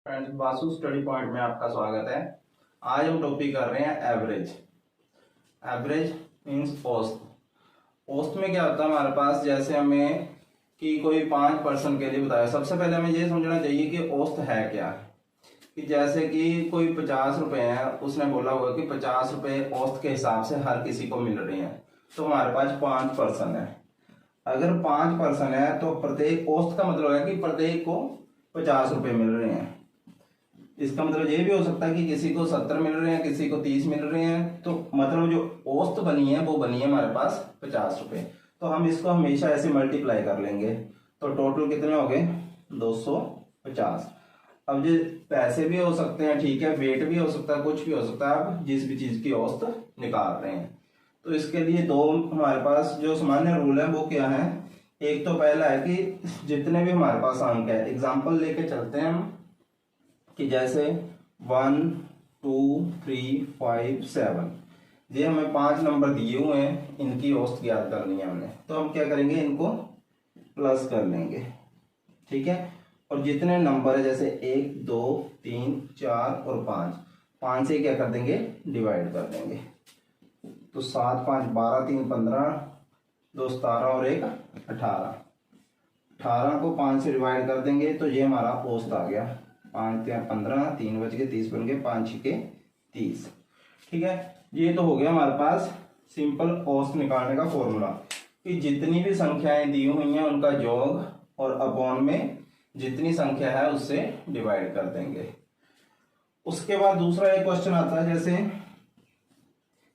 Friends, Basu study point में आपका स्वागत है। आज हम टॉपिक कर रहे हैं एवरेज। एवरेज मीन्स औसत। औसत में क्या होता है हमारे पास, जैसे हमें कि कोई 5 पर्सन के लिए बताया। सबसे पहले हमें ये समझना चाहिए कि औसत है क्या। कि जैसे कि कोई 50 रुपए है, उसने बोला हुआ कि 50 रुपए औसत के हिसाब से हर किसी को मिल रहे हैं। तो हमारे पास 5 पर्सन है। अगर 5 पर्सन है तो प्रत्येक औसत का मतलब है कि प्रत्येक को 50 रुपए मिल रहे हैं। इसका मतलब ये भी हो सकता है कि किसी को 70 मिल रहे हैं, किसी को 30 मिल रहे हैं। तो मतलब जो औसत बनी है वो बनी है हमारे पास 50 रुपए। तो हम इसको हमेशा ऐसे मल्टीप्लाई कर लेंगे। तो टोटल कितने हो गए? 250। अब ये पैसे भी हो सकते हैं, ठीक है, वेट भी हो सकता है, कुछ भी हो सकता है। आप जिस भी चीज की औसत निकाल रहे हैं तो इसके लिए दो हमारे पास जो सामान्य रूल है वो क्या है। एक तो पहला है कि जितने भी हमारे पास अंक है, एग्जाम्पल लेके चलते हैं हम कि जैसे 1 2 3 5 7, ये हमें 5 नंबर दिए हुए हैं, इनकी औसत ज्ञात करनी है हमने। तो हम क्या करेंगे, इनको प्लस कर लेंगे, ठीक है। और जितने नंबर है जैसे 1 2 3 4 और 5 से क्या कर देंगे, डिवाइड कर देंगे। तो 7 5 12 3 15, 2 17 और 1 18। 18 को 5 से डिवाइड कर देंगे तो ये हमारा औसत आ गया। 5 3 15, 3 बच गए, 30 बन गए, 5 6 30, ठीक है। ये तो हो गया हमारे पास सिंपल औसत निकालने का फॉर्मूला कि जितनी भी संख्याएं दी हुई हैं उनका योग और अपॉन में जितनी संख्या है उससे डिवाइड कर देंगे। उसके बाद दूसरा एक क्वेश्चन आता है, जैसे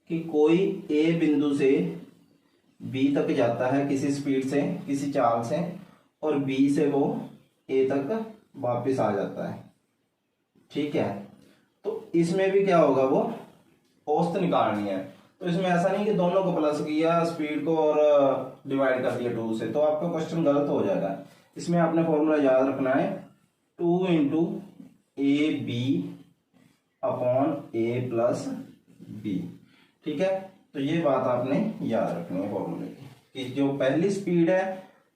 कि कोई ए बिंदु से बी तक जाता है किसी स्पीड से, किसी चाल से, और बी से वो ए तक वापस आ जाता है, ठीक है। तो इसमें भी क्या होगा, वो औसत निकालनी है। तो इसमें ऐसा नहीं कि दोनों को प्लस किया स्पीड को और डिवाइड कर दिया 2 से, तो आपका क्वेश्चन गलत हो जाएगा। इसमें आपने फॉर्मूला याद रखना है 2 into A B upon A plus B, ठीक है। तो ये बात आपने याद रखनी है फॉर्मूले की कि जो पहली स्पीड है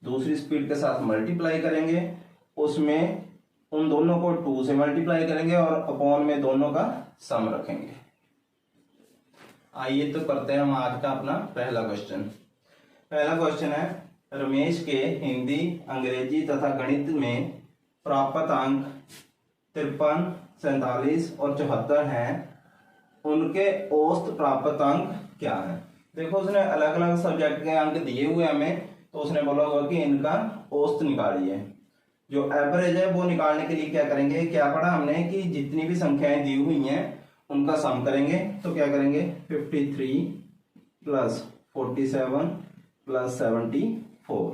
दूसरी स्पीड के साथ मल्टीप्लाई करेंगे, उसमें उन दोनों को 2 से मल्टीप्लाई करेंगे और अपॉन में दोनों का सम रखेंगे। आइए तो करते हैं हम आज का अपना पहला क्वेश्चन। पहला क्वेश्चन है, रमेश के हिंदी, अंग्रेजी तथा गणित में प्राप्त अंक 53, 47 और 74 हैं। उनके औसत प्राप्त अंक क्या है। देखो, उसने अलग अलग सब्जेक्ट के अंक दिए हुए हमें, तो उसने बोला होगा कि इनका औसत निकालिए। जो एवरेज है वो निकालने के लिए क्या करेंगे, क्या पढ़ा हमने कि जितनी भी संख्याएं दी हुई हैं उनका सम करेंगे। तो क्या करेंगे, 53 प्लस 47 प्लस 74।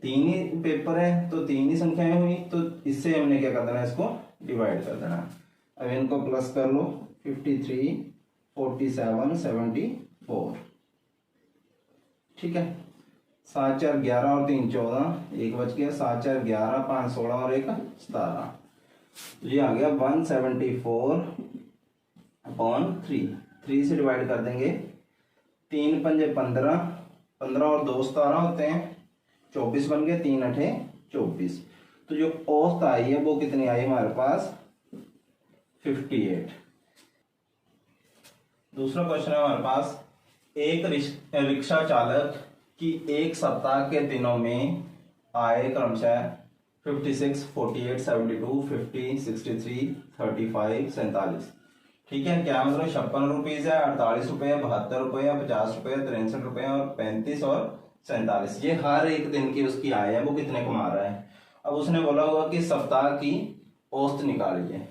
3 ही पेपर है तो 3 ही संख्याएं हुई, तो इससे हमने क्या कर देना है, इसको डिवाइड कर देना। अब इनको प्लस कर लो, 53 47 74, ठीक है। 7 4 11 और 3 14, 1 बच गया। 7 4 11, 5 16 और 1 17। तो ये आ गया 174 अपॉन 3 से डिवाइड कर देंगे। 3 पंजे 15, 15 और 2 17 होते हैं, 24 बन गए। 3 8 24। तो जो औसत आई है वो कितनी आई हमारे पास, 58। दूसरा क्वेश्चन है हमारे पास, एक रिक्शा चालक कि एक सप्ताह के दिनों में आए क्रमशः 56, 48, 72, 50, 63, 35, 47, ठीक है। क्या मतलब 56 रुपीज है, 48 रुपए, 72 रुपए, 50 रुपए, 63 रुपए और 35 और 47। ये हर एक दिन की उसकी आय है, वो कितने कमा रहा है। अब उसने बोला होगा कि सप्ताह की औसत निकालिए।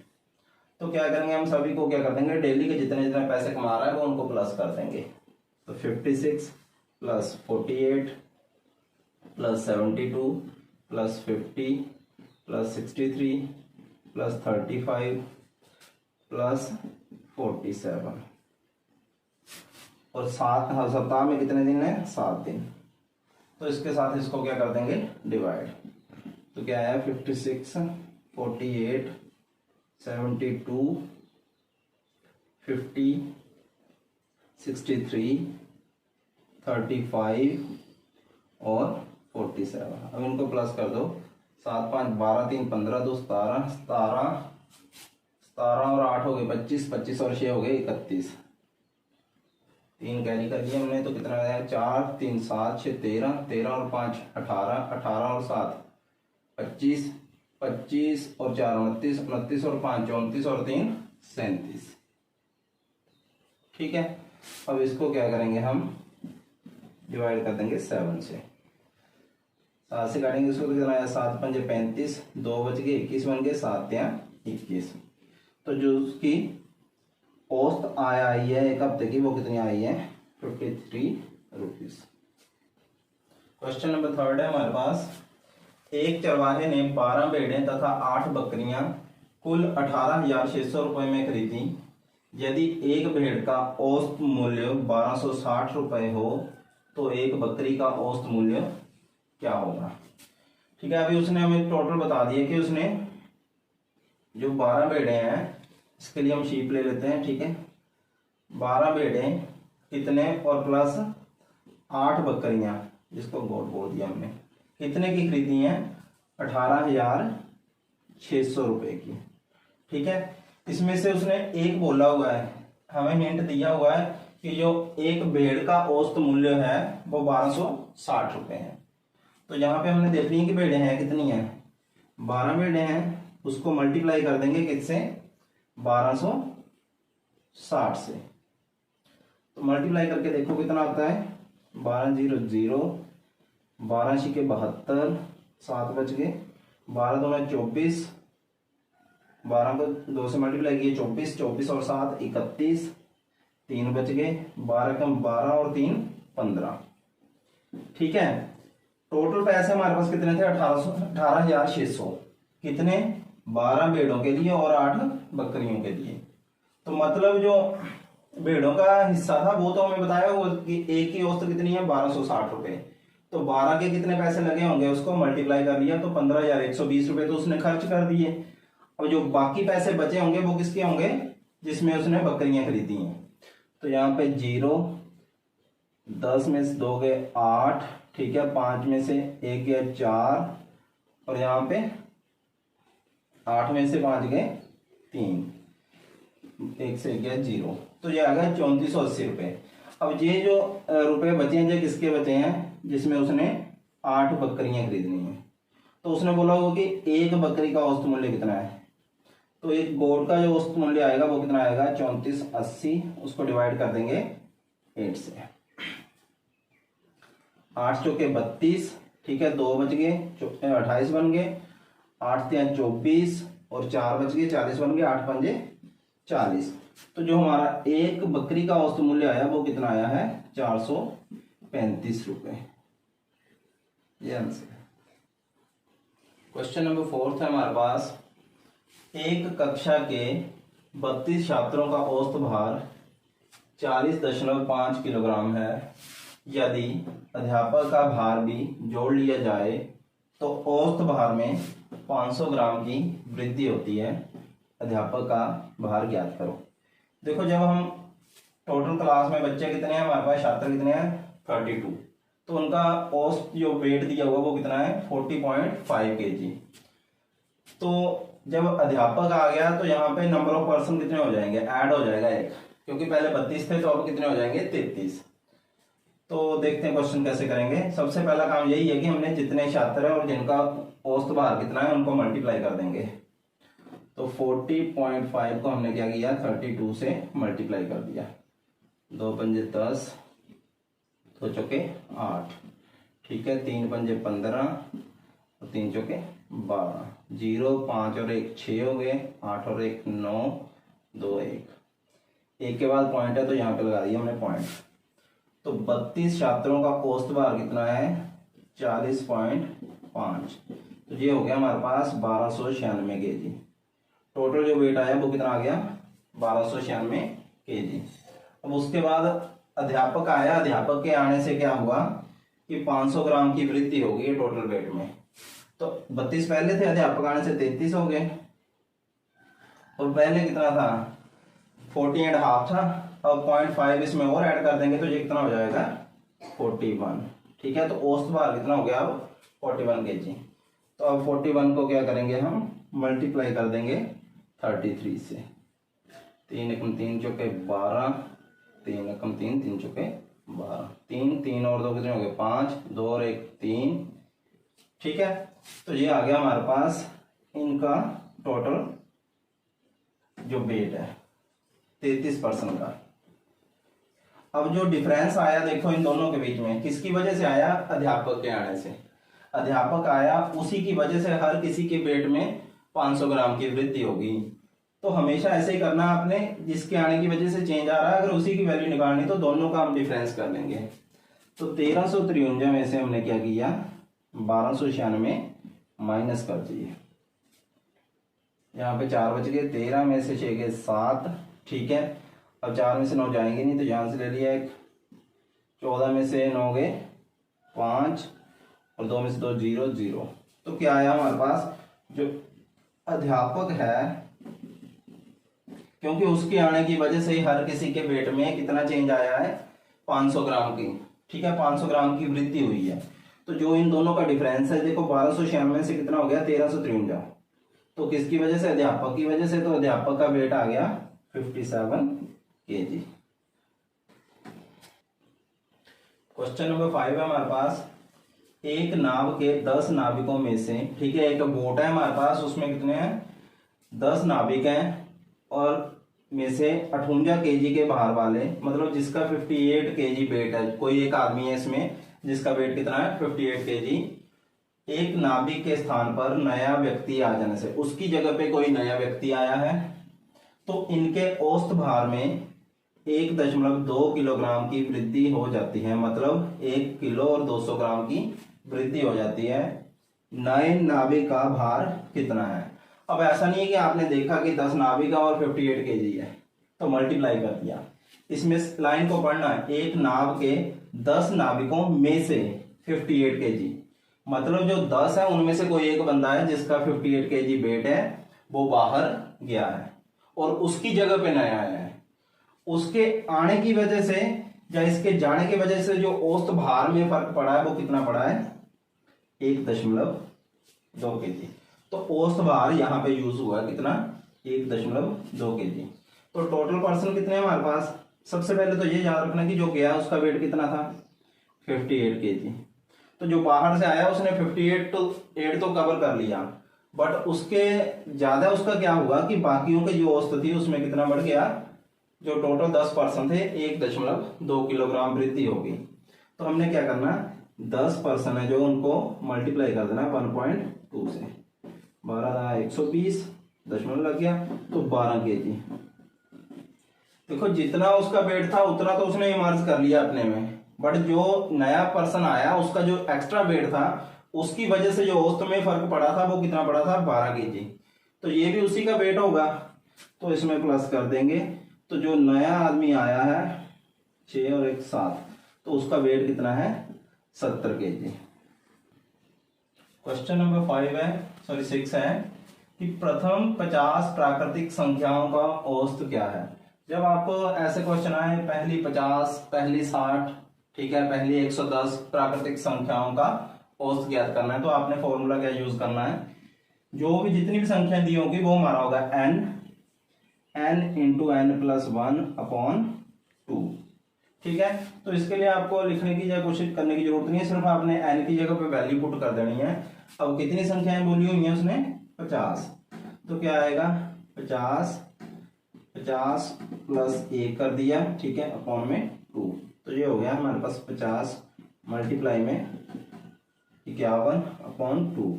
तो क्या करेंगे, हम सभी को क्या कर देंगे, डेली के जितने जितने पैसे कमा रहा है वो उनको प्लस कर देंगे। तो 56 plus 48 plus 72 plus 50 plus 63 plus 35 plus 47, और 7 सप्ताह में कितने दिन है, 7 दिन। तो इसके साथ इसको क्या कर देंगे, डिवाइड। तो क्या है, 56 48 72 50 63 35 और 47। अब इनको प्लस कर दो। 7 5 12 3 15 2 17, 17 17 और 8 हो गए 25, 25 और 6 हो गए 31, 3 कैरी कर लिया हमने तो कितना आया 4 3 7 6 13, 13 और 5 18, 18 और 7 25, 25 और 4 29, 29 और 5 34 और 3 37। ठीक है, अब इसको क्या करेंगे हम डिवाइड कर देंगे 7 से, 7 से काटेंगे इसको तो कितना आया 7 पंजे 35, 2 बच गए 21 बन गए, 7 या 21। तो जो उसकी औसत आय आई है एक हफ्ते की वो कितनी आई है 53 रुपीज। क्वेश्चन नंबर 3 है हमारे पास, एक चरवाहे ने 12 भेड़ें तथा 8 बकरियां कुल 18,600 रुपए में खरीदी। यदि एक भेड़ का औसत मूल्य 1260 रुपए हो तो एक बकरी का औसत मूल्य क्या होगा। ठीक है, अभी उसने हमें टोटल बता दिया कि उसने जो 12 भेड़े हैं, इसके लिए हम शीप ले लेते हैं। ठीक है, 12 भेड़े कितने और प्लस 8 बकरियां जिसको गोट बोल दिया हमने, कितने की खरीदी हैं 18,600 रुपए की। ठीक है, इसमें से उसने एक बोला हुआ है, हमें हिंट दिया हुआ है कि जो एक भेड़ का औसत मूल्य है वो 1260 रुपए है। तो यहाँ पे हमने देखनी है कि भेड़ें हैं कितनी हैं, 12 भेड़ें हैं, उसको मल्टीप्लाई कर देंगे किससे 1260 से। तो मल्टीप्लाई करके देखो कितना आता है 12 0 0, 12 छिके 72, 7 बच गए, 12 दूना 24, 12 को 2 से मल्टीप्लाई किए 24, 24 और 7 31, 3 बच गए, 12 कम 12 और 3 15। ठीक है, टोटल पैसे हमारे पास कितने थे 18,600, कितने 12 भेड़ों के लिए और 8 बकरियों के लिए। तो मतलब जो भेड़ों का हिस्सा था वो तो हमें बताया वो कि एक की औसत कितनी है 1260 रुपए। तो 12 के कितने पैसे लगे होंगे उसको मल्टीप्लाई कर लिया तो 15,120 रुपए तो उसने खर्च कर दिए। और जो बाकी पैसे बचे होंगे वो किसके होंगे जिसमें उसने बकरियां खरीदी हैं। तो यहाँ पे 0, 10 में से 2 गए 8, ठीक है, 5 में से 1 गया 4 और यहाँ पे 8 में से 5 गए 3, 1 से गया 0, तो ये आ गया 3480 रुपए। अब ये जो रुपए बचे हैं ये किसके बचे हैं जिसमें उसने 8 बकरियां खरीदनी है। तो उसने बोला होगा कि एक बकरी का औसत मूल्य कितना है, तो एक गोट का जो औसत मूल्य आएगा वो कितना आएगा 3480, उसको डिवाइड कर देंगे 8 से, 8 चौके 32, ठीक है, 2 बच गए 28 बन गए, 8 3 24 और 4 बच गए 40 बन गए, 8 पंजे 40। तो जो हमारा एक बकरी का औसत मूल्य आया वो कितना आया है 435 रुपए। ये आंसर। क्वेश्चन नंबर 4 है हमारे पास, एक कक्षा के 32 छात्रों का औसत भार 40.5 किलोग्राम है। यदि अध्यापक का भार भी जोड़ लिया जाए तो औसत भार में 500 ग्राम की वृद्धि होती है। अध्यापक का भार ज्ञात करो। देखो जब हम टोटल क्लास में बच्चे कितने हैं हमारे पास, छात्र कितने हैं 32, तो उनका औसत जो वेट दिया हुआ वो कितना है 40.5 kg। तो जब अध्यापक आ गया तो यहाँ पे नंबर ऑफ पर्सन कितने हो जाएंगे, ऐड हो जाएगा एक, क्योंकि पहले 32 थे तो अब कितने हो जाएंगे 33। तो देखते हैं क्वेश्चन कैसे करेंगे। सबसे पहला काम यही है कि हमने जितने छात्र हैं और जिनका औसत भार कितना है उनको मल्टीप्लाई कर देंगे। तो 40.5 को हमने क्या किया 32 से मल्टीप्लाई कर दिया, 2 पंजे 10, 2 चौके 8, ठीक है, 3 पंजे 15 और 3 चौके 12, 0 5 और 1 6 हो गए, 8 और 1 9, 2 1 के बाद पॉइंट है तो यहाँ पे लगा दिया हमने पॉइंट। तो 32 छात्रों का औसत भार कितना है 40.5, तो ये हो गया हमारे पास 1296 kg। टोटल जो वेट आया वो कितना आ गया 1296 kg। अब उसके बाद अध्यापक आया, अध्यापक के आने से क्या हुआ कि 500 ग्राम की वृद्धि होगी टोटल वेट में। तो 32 पहले थे, अध्यापक आने से 33 हो गए, और पहले कितना था 40.5 था। अब 0.5 इसमें और ऐड कर देंगे तो ये कितना हो जाएगा 41, ठीक है। तो औसत भार कितना हो गया अब 41 kg। तो अब 41 को क्या करेंगे हम मल्टीप्लाई कर देंगे 33 से। 3 एकम 3 चौके 12, 3 एकम 3, 3 चौके 12, 3 3 और 2 कितने हो गए 5, 2 और 1 3। ठीक है, तो ये आ गया हमारे पास इनका टोटल जो वेट है 33% का। अब जो डिफरेंस आया देखो इन दोनों के बीच में, किसकी वजह से आया? अध्यापक के आने से। अध्यापक आया, उसी की वजह से हर किसी के वेट में 500 ग्राम की वृद्धि होगी। तो हमेशा ऐसे ही करना आपने, जिसके आने की वजह से चेंज आ रहा है, अगर उसी की वैल्यू निकालनी तो दोनों का हम डिफरेंस कर लेंगे। तो 1353 में से हमने क्या किया, 1296 माइनस कर दिए। यहाँ पे 4 बच गए, 13 में से 6 गए 7। ठीक है, अब 4 में से 9 जाएंगे नहीं तो यहाँ से ले लिया एक। 14 में से 9 गए 5 और 2 में से 2 0 0। तो क्या आया हमारे पास, जो अध्यापक है, क्योंकि उसके आने की वजह से हर किसी के वेट में कितना चेंज आया है, 500 ग्राम की। ठीक है, 500 ग्राम की वृद्धि हुई है। तो जो इन दोनों का डिफरेंस है देखो, 1296 से कितना हो गया 1353। तो किसकी वजह से? अध्यापक की वजह से। तो अध्यापक का वेट आ गया 57 kg। क्वेश्चन नंबर 5 है हमारे पास, एक नाव के 10 नाविकों में से, ठीक है, एक बोट है हमारे पास, उसमें कितने हैं 10 नाविक हैं, और में से 58 kg के भार वाले, मतलब जिसका 58 kg वेट है, कोई एक आदमी है इसमें जिसका वेट कितना है 58 kg। एक नाविक के स्थान पर नया व्यक्ति आ जाने से, उसकी जगह पे कोई नया व्यक्ति आया है, तो इनके औसत भार में 1.2 किलोग्राम की वृद्धि हो जाती है। मतलब 1 किलो और 200 ग्राम की वृद्धि हो जाती है। नए नाविक का भार कितना है? अब ऐसा नहीं है कि आपने देखा कि 10 नाविक और 58 kg है तो मल्टीप्लाई कर दिया। इसमें लाइन को पढ़ना है, एक नाव के 10 नाविकों में से 58 kg, मतलब जो 10 है उनमें से कोई एक बंदा है जिसका 58 kg वेट है, वो बाहर गया है और उसकी जगह पे नया आया है। उसके आने की वजह से या इसके जाने की वजह से जो औसत भार में फर्क पड़ा है वो कितना पड़ा है 1.2 kg। तो औसत भार यहाँ पे यूज हुआ कितना 1.2 kg। तो टोटल पर्सन कितने हैं हमारे पास? सबसे पहले तो ये याद रखना कि जो गया उसका वेट कितना था 58 kg। तो जो बाहर से आया उसने 58 तो कवर कर लिया, बट उसके ज्यादा उसका क्या हुआ कि बाकियों के जो औसत थी उसमें कितना बढ़ गया, जो टोटल 10% थे 1.2 किलोग्राम वृद्धि होगी। तो हमने क्या करना, 10% है जो उनको मल्टीप्लाई कर देना 1.2 से। 12 120 दशमलव लग गया तो 12 kg। देखो जितना उसका वेट था उतना तो उसने इमर्ज कर लिया अपने में, बट जो नया पर्सन आया उसका जो एक्स्ट्रा वेट था उसकी वजह से जो औसत में फर्क पड़ा था वो कितना पड़ा था 12 kg। तो ये भी उसी का वेट होगा, तो इसमें प्लस कर देंगे। तो जो नया आदमी आया है 6 और 1 7, तो उसका वेट कितना है 70 kg। क्वेश्चन नंबर 6 है कि प्रथम 50 प्राकृतिक संख्याओं का औसत क्या है। जब आपको ऐसे क्वेश्चन आए, पहली 50, पहली 60, ठीक है, पहली 110 प्राकृतिक संख्याओं का औसत ज्ञात करना है, तो आपने फॉर्मूला क्या यूज करना है, जो भी जितनी भी संख्या दी होगी वो हमारा होगा n इंटू n प्लस 1/2। ठीक है, तो इसके लिए आपको लिखने की या कोशिश करने की जरूरत नहीं है, सिर्फ आपने n की जगह पे वैल्यू पुट कर देनी है। अब कितनी संख्याएं बोली हुई है उसने 50, तो क्या आएगा 50 प्लस 1 कर दिया, ठीक है, अपॉन में 2। तो ये हो गया हमारे पास 50 मल्टीप्लाई में 51/2।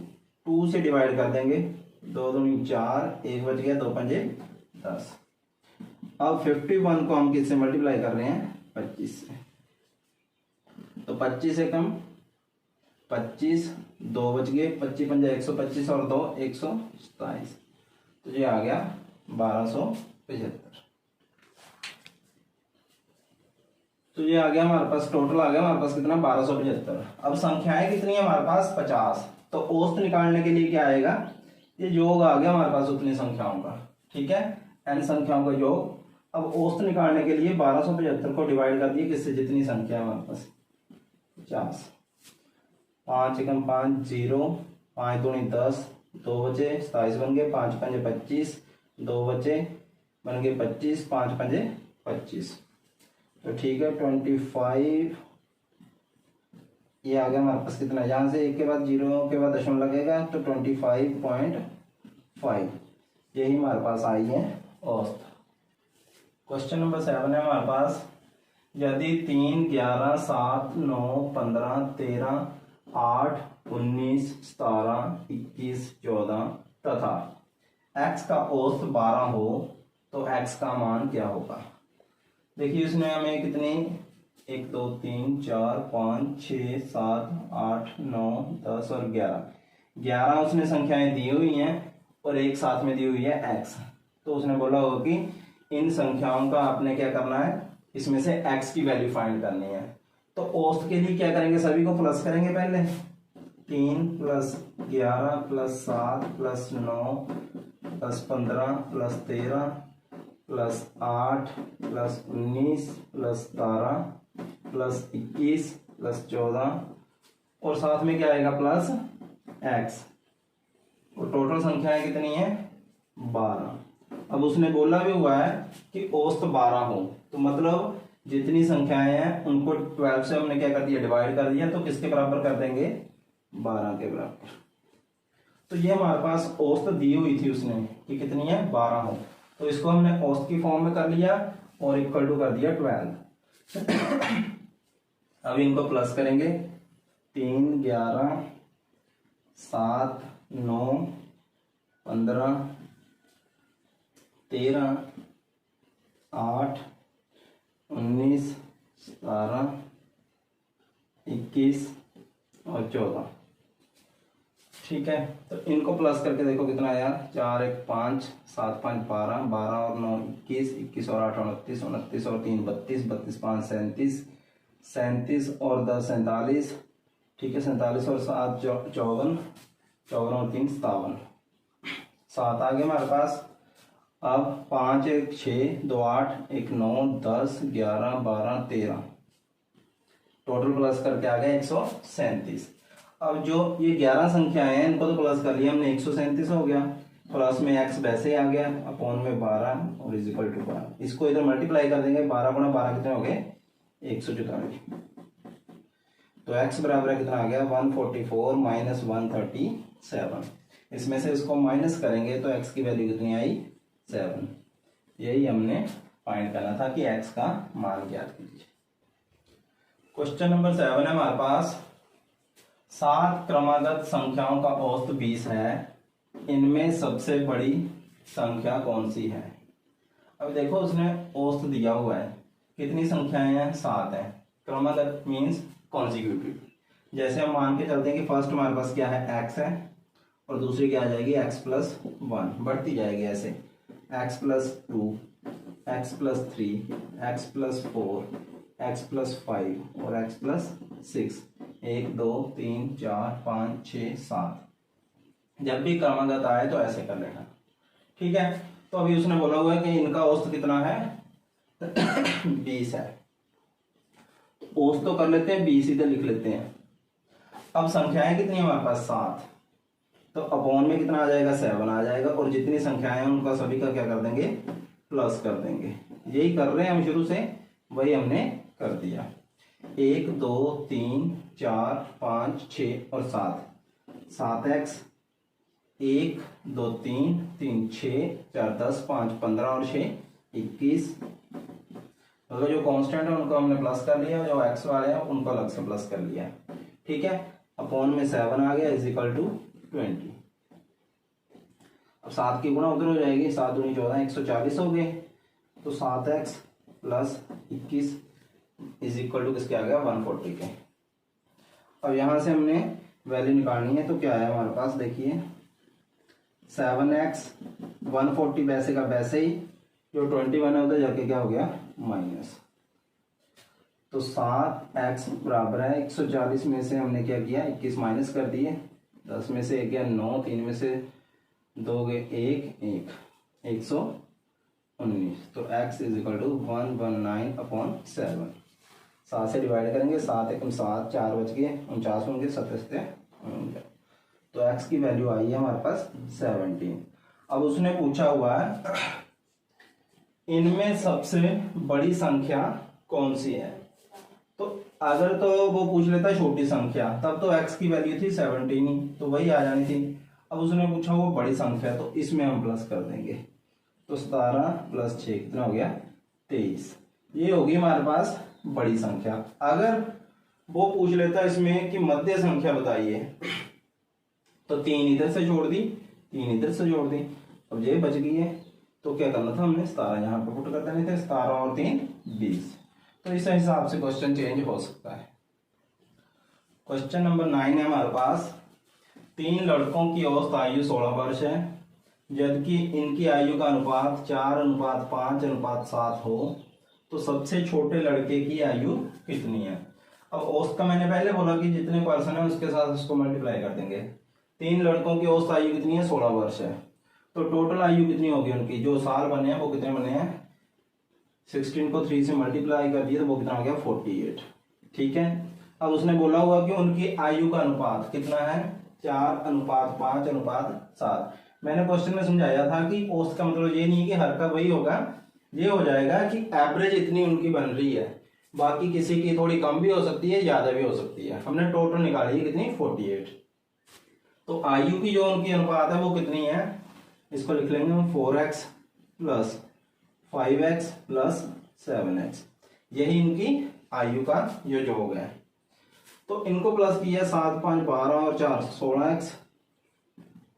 2 से डिवाइड कर देंगे, 2 दूनी 4, 1 बच गया, 2 पंजे 10। अब 51 को हम किससे मल्टीप्लाई कर रहे हैं 25 से, तो 25 से कम 25, 2 बच गए, 25 पंजा 125 और 2 127, तो ये आ गया 1275। तो ये आ गया हमारे पास, टोटल आ गया हमारे पास कितना 1275। अब संख्याएं कितनी है हमारे पास 50, तो औसत निकालने के लिए क्या आएगा, ये योग आ गया हमारे पास उतनी संख्याओं का, ठीक है, n संख्याओं का योग। अब औसत निकालने के लिए 1275 को डिवाइड कर दिए किससे, जितनी संख्या है हमारे पास 50। 5 एकम 5 0, 5 दूनी 10, 2 बचे 27 बन गए, 5 पंजे 25, 2 बचे, बन गए 25, 5 पंजे 25। तो ठीक है 25 ये आ गया हमारे पास कितना, यहाँ से एक के बाद जीरो के बाद दशमलव लगेगा तो 25.5 यही हमारे पास आई है औसत। क्वेश्चन नंबर 7 है हमारे पास, यदि 3, 11, 7, 9, 15, 13, 8, 19, 17, 21, 14 तथा x का औसत 12 हो तो x का मान क्या होगा। देखिए इसने हमें कितनी 1 2 3 4 5 6 7 8 9 10 और 11 उसने संख्याएं दी हुई हैं और एक साथ में दी हुई है x। तो उसने बोला होगा कि इन संख्याओं का आपने क्या करना है, इसमें से x की वैल्यू फाइंड करनी है। तो औसत के लिए क्या करेंगे, सभी को प्लस करेंगे पहले, 3 + 11 + 7 + 9 + 15 + 13 + 8 + 19 + 17 + 21 + 14 और साथ में क्या आएगा प्लस x। और टोटल संख्याएं कितनी है 12। अब उसने बोला भी हुआ है कि औसत 12 हो, तो मतलब जितनी संख्याएं हैं उनको 12 से हमने क्या कर दिया, डिवाइड कर दिया, तो किसके बराबर कर देंगे 12 के बराबर। तो ये हमारे पास औसत दी हुई थी उसने कि कितनी है 12 हो, तो इसको हमने औसत की फॉर्म में कर लिया और इक्वल टू कर दिया 12। अब इनको प्लस करेंगे, 3 11 7 9 15 13 8 19 17 21 और 14। ठीक है, तो इनको प्लस करके देखो कितना आया, 4 1 5 7 5 12 12 और 9 21 21 और 8 29 29 और 3 32 32 5 37 37 और 10 47। ठीक है, 47 और 7 54 54 और 3 57 7 आ गए हमारे पास। अब 5 1 6 2 8 1 9 10 11 12 13 टोटल प्लस करके आ गए 137। अब जो ये 11 संख्याएं हैं इनको तो प्लस कर लिया हमने, 137 हो गया, प्लस में x वैसे ही आ गया अपॉन में 12 और इजिकल टू 12। इसको इधर मल्टीप्लाई कर देंगे, 12 × 12 कितने हो गए 144। तो x बराबर है कितना आ गया 144 - 137। इसमें से इसको माइनस करेंगे तो x की वैल्यू कितनी आई 7। यही हमने फाइंड करना था कि x का मान ज्ञात कीजिए। क्वेश्चन नंबर 7 है हमारे पास, 7 क्रमागत संख्याओं का औसत 20 है, इनमें सबसे बड़ी संख्या कौन सी है। अब देखो उसने औसत दिया हुआ है, कितनी संख्याएं हैं 7 है, क्रमागत मीन्स कॉन्जिक्यूटिव। जैसे हम मान के चलते हैं कि फर्स्ट हमारे पास क्या है x है और दूसरी क्या आ जाएगी x + 1, बढ़ती जाएगी ऐसे x + 2 x + 3 x + 4 x + 5 और x + 6 1 2 3 4 5 6 7। जब भी क्रमागत आए तो ऐसे कर लेना। ठीक है, तो अभी उसने बोला हुआ है कि इनका औसत कितना है 20 है। औसत तो कर लेते हैं, 20 इधर लिख लेते हैं। अब संख्याएं कितनी है हमारे पास 7, तो अपॉन में कितना आ जाएगा 7 आ जाएगा, और जितनी संख्याएं हैं उनका सभी का क्या कर देंगे प्लस कर देंगे। यही कर रहे हैं हम शुरू से, वही हमने कर दिया। 1 2 3 4 5 6 और 7 7x 1 2 3 3 6 4 10 5 15 और 6 21। मतलब जो कांस्टेंट है उनको हमने प्लस कर लिया, जो x वाले हैं उनको अलग से प्लस कर लिया। ठीक है, अपॉन में 7 आ गया इजिकल टू 20। अब 7 की गुणा उधर हो जाएगी, 7 दूनी 14 140 हो गए। तो 7x + 21 इजिकल टू किसके आ गया 140 के। अब यहां से हमने वैल्यू निकालनी है, तो क्या है हमारे पास देखिए 7x 140 वैसे का वैसे ही, जो 21 है उधर जाके क्या हो गया माइनस। तो 7x बराबर है 140 में से हमने क्या किया 21 माइनस कर दिए, 10 में से 1 गया 9, 3 में से 2 गए 1 1 119। तो x = 119/7। 7 से डिवाइड करेंगे, 7 × 7 4 बच गए 49 होंगे, 7 तो x की वैल्यू आई है हमारे पास 17। अब उसने पूछा हुआ है इनमें सबसे बड़ी संख्या कौन सी है। तो अगर तो वो पूछ लेता छोटी संख्या, तब तो x की वैल्यू थी 17 ही, तो वही आ जानी थी। अब उसने पूछा वो बड़ी संख्या, तो इसमें हम प्लस कर देंगे, तो 17 प्लस 6 कितना हो गया 23। ये होगी हमारे पास बड़ी संख्या। अगर वो पूछ लेता इसमें कि मध्य संख्या बताइए, तो 3 इधर से जोड़ दी, 3 इधर से जोड़ दी, अब ये बच गई है। तो क्या करना था हमने 17 यहाँ पे पुट कर देने थे, 17 और 3 20। तो इस हिसाब से क्वेश्चन चेंज हो सकता है। क्वेश्चन नंबर 9 है हमारे पास, 3 लड़कों की औसत आयु 16 वर्ष है, जबकि इनकी आयु का अनुपात 4:5:7 हो, तो सबसे छोटे लड़के की आयु कितनी है। अब औसत का मैंने पहले बोला कि जितने पर्सन है उसके साथ उसको मल्टीप्लाई कर देंगे। 3 लड़कों की औसत आयु कितनी है 16 वर्ष है, तो टोटल आयु कितनी होगी उनकी, जो साल बने हैं वो कितने बने हैं, 16 को 3 से मल्टीप्लाई कर दिया तो वो कितना हो गया 48। ठीक है। अब उसने बोला हुआ कि उनकी आयु का अनुपात कितना है 4:5:7। मैंने क्वेश्चन में समझाया था कि औसत का मतलब ये नहीं है कि हर का वही होगा, ये हो जाएगा कि एवरेज इतनी उनकी बन रही है, बाकी किसी की थोड़ी कम भी हो सकती है ज्यादा भी हो सकती है। हमने टोटल निकाली है कितनी 48। तो आयु की जो उनकी अनुपात है वो कितनी है, इसको लिख लेंगे हम 4x plus 5x plus 7x, यही इनकी आयु का जो योग है। तो इनको प्लस किया 7 5 12 और 4 16x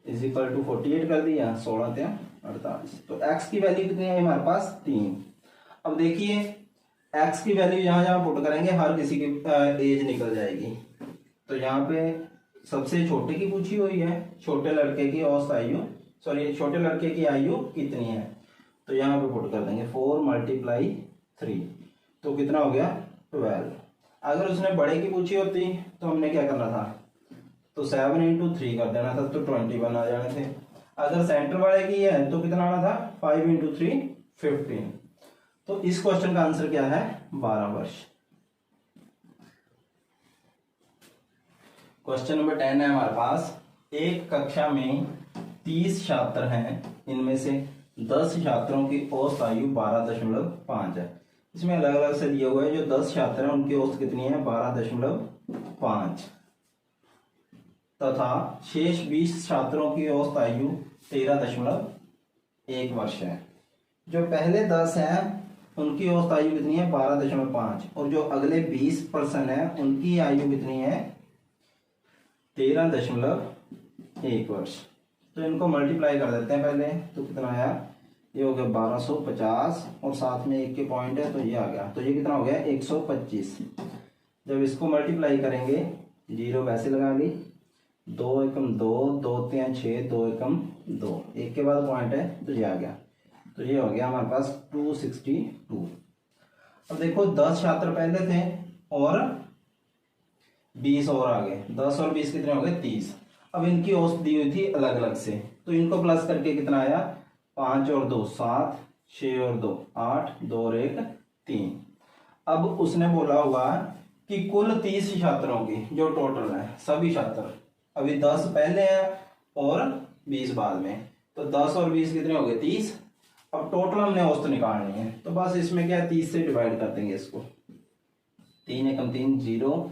इज इक्वल टू 48 कर दिया, 16 × 48। तो x की वैल्यू कितनी है हमारे पास 3। अब देखिए x की वैल्यू जहां जहां पुट करेंगे हर किसी की एज निकल जाएगी। तो यहाँ पे सबसे छोटे की पूछी हुई है, छोटे लड़के की औसत आयु, सॉरी छोटे लड़के की आयु कितनी है, तो यहाँ पे पुट कर देंगे 4 × 3, तो कितना हो गया 12। अगर उसने बड़े की पूछी होती तो हमने क्या करना था, तो 7 × 3 कर देना था, तो 21 आ जाने थे। अगर सेंटर वाले की है तो कितना आना था 5 × 3 15। तो इस क्वेश्चन का आंसर क्या है 12 वर्ष। क्वेश्चन नंबर 10 है हमारे पास, एक कक्षा में 30 छात्र हैं, इनमें से 10 छात्रों की औसत आयु 12.5 है। इसमें अलग अलग से दिया हुआ है, जो 10 छात्र हैं उनकी औसत कितनी है 12.5, तथा शेष 20 छात्रों की औसत आयु 13.1 वर्ष है। जो पहले 10 हैं उनकी औसत आयु कितनी है 12.5, और जो अगले 20% है उनकी आयु कितनी है 13.1 वर्ष। तो इनको मल्टीप्लाई कर देते हैं पहले, तो कितना आया, ये हो गया 1250 और साथ में 1 के पॉइंट है तो ये आ गया, तो ये कितना हो गया 125। जब इसको मल्टीप्लाई करेंगे, जीरो वैसे लगा ली, 2 एकम 2, 2 3 6, 2 एकम 2, 1 के बाद पॉइंट है तो ये आ गया, तो ये हो गया हमारे पास 262। अब देखो 10 छात्र पहले थे और 20 और आ गए, 10 और 20 कितने हो गए 30। अब इनकी औसत दी हुई थी अलग अलग से, तो इनको प्लस करके कितना आया 5 और 2 7, 6 और 2 8, 2 और 1 3। अब उसने बोला हुआ कि कुल 30 छात्रों की जो टोटल है सभी छात्र, अभी 10 पहले हैं और 20 बाद में, तो 10 और 20 कितने हो गए 30। अब टोटल हमने औसत निकालनी है, तो बस इसमें क्या है 30 से डिवाइड कर देंगे इसको, 3 एकम 3 0,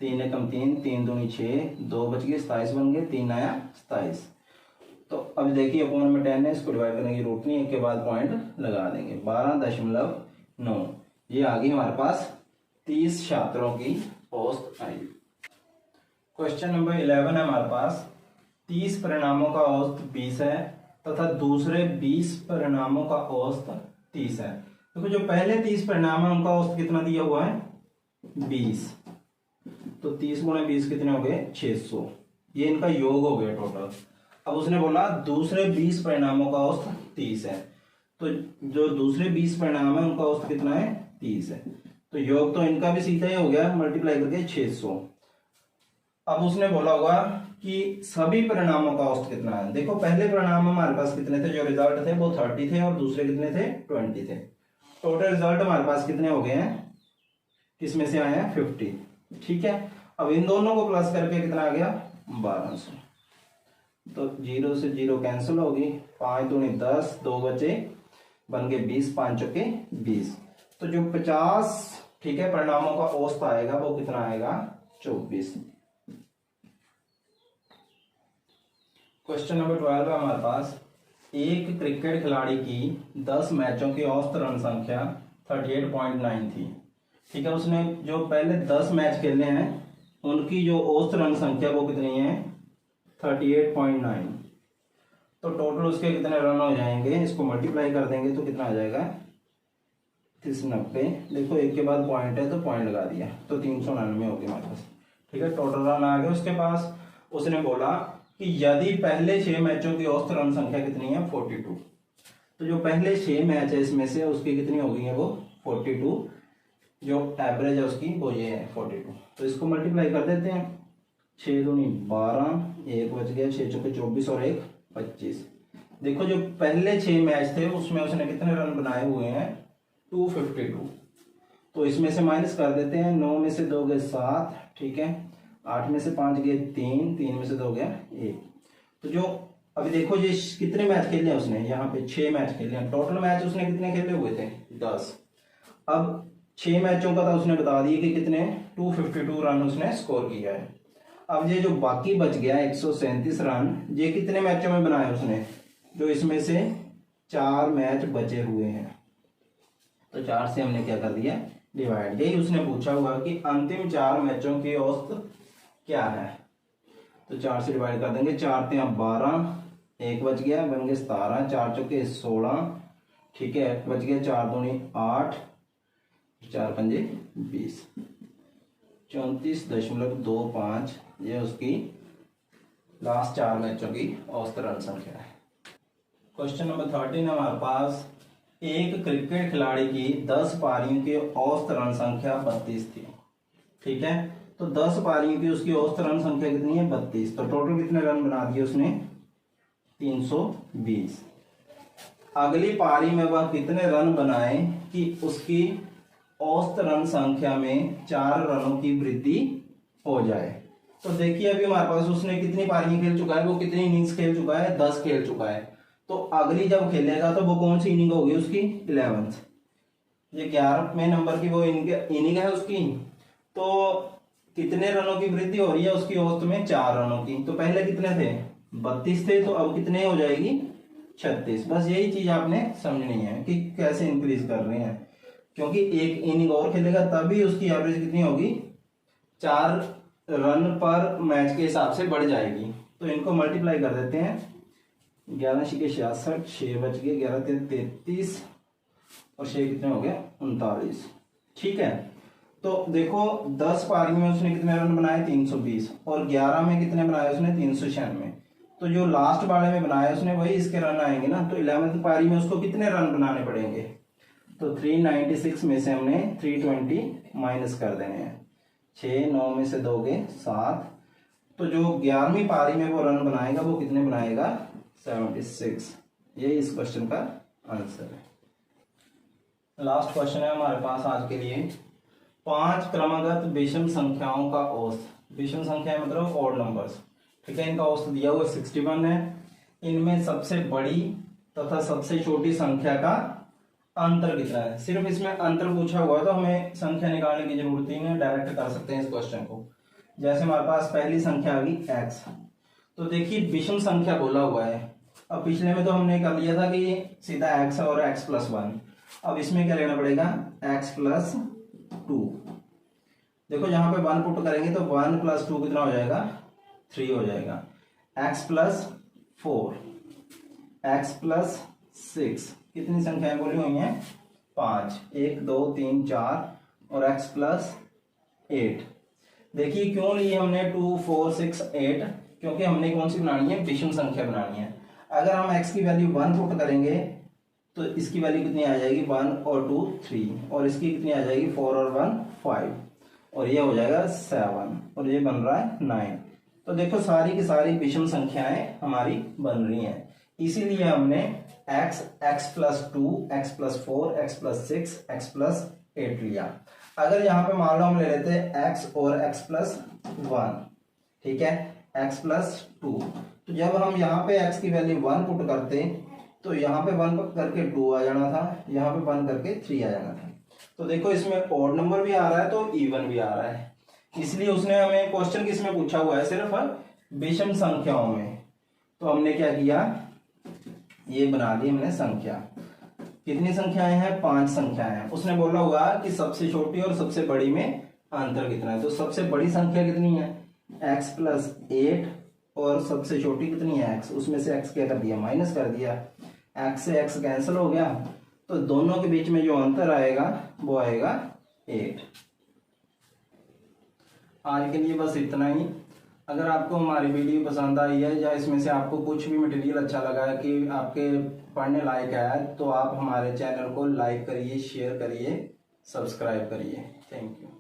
3 एकम 3, 3 दूनी 6, 2 बच गए 27 बन गए, 3 आया 27। तो अब देखिए अपॉन में 10 है, इसको डिवाइड करने की जरूरत नहीं, 1 के बाद पॉइंट लगा देंगे, 12.9। ये आ गई हमारे पास 30 छात्रों की औसत आयु। क्वेश्चन नंबर 11 है हमारे पास, 30 परिणामों का औसत 20 है तथा दूसरे 20 परिणामों का औसत 30 है। देखो जो पहले 30 परिणाम है उनका औसत कितना दिया हुआ है 20, तो 30 × 20 कितने हो गए 600, ये इनका योग हो गया टोटल। अब उसने बोला दूसरे 20 परिणामों का औसत 30 है, तो जो दूसरे 20 परिणाम है उनका औसत कितना है 30 है, तो योग तो इनका भी सीधा ही हो गया मल्टीप्लाई करके 600। अब उसने बोला होगा कि सभी परिणामों का औसत कितना है। देखो पहले परिणाम हमारे पास कितने थे, जो रिजल्ट थे वो 30 थे और दूसरे कितने थे 20 थे। टोटल रिजल्ट हमारे पास कितने हो गए हैं, किसमें से आए हैं 50। ठीक है, अब इन दोनों को प्लस करके कितना आ गया 1200। तो 0 से 0 कैंसिल होगी, 5 दूनी 10, 2 बचे, बन गए 20, 5 चौके 20। तो जो 50 ठीक है परिणामों का औसत आएगा वो कितना आएगा 24। क्वेश्चन नंबर 12 है हमारे पास, एक क्रिकेट खिलाड़ी की 10 मैचों की औसत रन संख्या 38.9 थी। ठीक है, उसने जो पहले 10 मैच खेले हैं उनकी जो औसत रन संख्या वो कितनी है 38.9। तो टोटल उसके कितने रन हो जाएंगे, इसको मल्टीप्लाई कर देंगे तो कितना आ जाएगा 390। देखो एक के बाद पॉइंट है तो पॉइंट लगा दिया, तो 399 हो गए हमारे पास। ठीक है, टोटल रन आ गए उसके पास। उसने बोला कि यदि पहले 6 मैचों की औसत रन संख्या कितनी है 42, तो जो पहले 6 मैच है इसमें से उसकी कितनी हो गई है वो 42, जो एवरेज है उसकी वो ये है 42। तो इसको मल्टीप्लाई कर देते हैं, 6 दूनी 12, एक बच गया, 6 चौके 24 और 1 25। देखो जो पहले 6 मैच थे उसमें उसने कितने रन बनाए हुए हैं 252। तो इसमें से माइनस कर देते हैं, 9 में से 2 गए 7, ठीक है, 8 में से 5 गए 3, 3 में से 2 गया 1। तो जो अभी देखो ये कितने मैच खेले हैं उसने, यहाँ पे 6 मैच खेले हैं। टोटल मैच उसने कितने खेले हुए थे 10। अब 6 मैचों का था उसने बता दिए कि कितने 252 रन उसने स्कोर किया है। अब ये जो बाकी बच गया 137 रन, ये कितने मैचों में बनाए उसने, जो इसमें से 4 मैच बचे हुए हैं। तो 4 से हमने क्या कर दिया डिवाइड। यही उसने पूछा हुआ कि अंतिम 4 मैचों की औसत क्या है। तो 4 से डिवाइड कर देंगे, 4 3 12, 1 बच गया, बन गए 17, 4 चौके 16, ठीक है, बच गया 4 दूनी 8, 4 पंजे 20, 34.25 ये उसकी लास्ट 4 मैचों की औसत रन संख्या है। क्वेश्चन नंबर 13 हमारे पास, एक क्रिकेट खिलाड़ी की 10 पारियों की औसत रन संख्या 32 थी। ठीक है, तो 10 पारियों की उसकी औसत रन संख्या कितनी है 32। तो टोटल कितने रन बना दिए उसने 320। अगली पारी में वह कितने रन बनाए कि उसकी औसत रन संख्या में 4 रनों की वृद्धि हो जाए। तो देखिए अभी हमारे पास उसने कितनी पारियां खेल चुका है, वो कितनी इनिंग्स खेल चुका है 10 खेल चुका है। तो अगली जब खेलेगा तो वो कौन सी इनिंग होगी उसकी 11th। ये 11वें नंबर की वो इनिंग है उसकी। तो कितने रनों की वृद्धि हो रही है उसकी औसत में 4 रनों की। तो पहले कितने थे 32 थे, तो अब कितने हो जाएगी 36। बस यही चीज आपने समझनी है कि कैसे इंक्रीज कर रहे हैं, क्योंकि एक इनिंग और खेलेगा तभी उसकी एवरेज कितनी होगी 4 रन पर मैच के हिसाब से बढ़ जाएगी। तो इनको मल्टीप्लाई कर देते हैं, 11 छके 66, 6 बच गए, 11 3 33 और 6 कितने हो गए 39। ठीक है, तो देखो 10 पारी में उसने कितने रन बनाए 320 और 11 में कितने बनाए उसने 396। तो जो लास्ट बारे में बनाया उसने वही इसके रन आएंगे ना। तो 11th पारी में उसको कितने रन बनाने पड़ेंगे, तो 396 में से हमने 320 माइनस कर देने हैं, 6 9 में से 2 गए 7। तो जो 11वीं पारी में वो रन बनाएगा वो कितने बनाएगा 76। यही इस क्वेश्चन का आंसर है। लास्ट क्वेश्चन है हमारे पास आज के लिए, 5 क्रमागत विषम संख्याओं का औसत। विषम संख्या मतलब ऑड नंबर्स। ठीक है, इनका औसत दिया हुआ 61 है। इनमें सबसे बड़ी तथा सबसे छोटी संख्या का अंतर कितना है। सिर्फ इसमें अंतर पूछा हुआ तो हमें संख्या निकालने की जरूरत ही नहीं, डायरेक्ट कर सकते हैं इस क्वेश्चन को। जैसे हमारे पास पहली संख्या आ गई x, तो देखिए विषम संख्या बोला हुआ है। अब पिछले में तो हमने कर लिया था कि सीधा x और x+1। अब इसमें क्या लेना पड़ेगा x+2। देखो जहां पे 1 पुट करेंगे तो 1 + 2 कितना हो जाएगा 3 हो जाएगा। x+4, x+6 कितनी संख्याएं बोली हुई हैं 5, 1 2 3 4 और x+8। देखिए क्यों लिए हमने 2 4 6 8, क्योंकि हमने कौन सी बनानी है विषम संख्या बनानी है। अगर हम x की वैल्यू 1 पुट करेंगे तो इसकी वैल्यू कितनी आ जाएगी 1 और 2 3 और इसकी कितनी आ जाएगी 4 और 1 5 और ये हो जाएगा 7 और ये बन रहा है 9। तो देखो सारी की सारी विषम संख्याएं हमारी बन रही हैं, इसीलिए हमने x, x+2, x+4, x+6, x+8 लिया। अगर यहाँ पे मान लो हम ले लेते x और x+1, ठीक है, x+2, तो जब हम यहाँ पे x की वैल्यू 1 पुट करते तो यहाँ पे 1 करके 2 आ जाना था, यहाँ पे 1 करके 3 आ जाना था। तो देखो इसमें ऑड नंबर भी आ रहा है तो इवन भी आ रहा है, इसलिए उसने हमें क्वेश्चन किसमें पूछा हुआ है, सिर्फ विषम संख्याओं में। तो हमने क्या किया, ये बना दी हमने संख्या। कितनी संख्याएं हैं, 5 संख्याएं हैं। उसने बोला हुआ कि सबसे छोटी और सबसे बड़ी में अंतर कितना है, तो सबसे बड़ी संख्या कितनी है x + 8 और सबसे छोटी कितनी है x, उसमें से x क्या कर दिया, माइनस कर दिया, x से x कैंसिल हो गया, तो दोनों के बीच में जो अंतर आएगा वो आएगा 8। आज के लिए बस इतना ही। अगर आपको हमारी वीडियो पसंद आई है या इसमें से आपको कुछ भी मटेरियल अच्छा लगा है कि आपके पढ़ने लायक है, तो आप हमारे चैनल को लाइक करिए, शेयर करिए, सब्सक्राइब करिए। Thank you.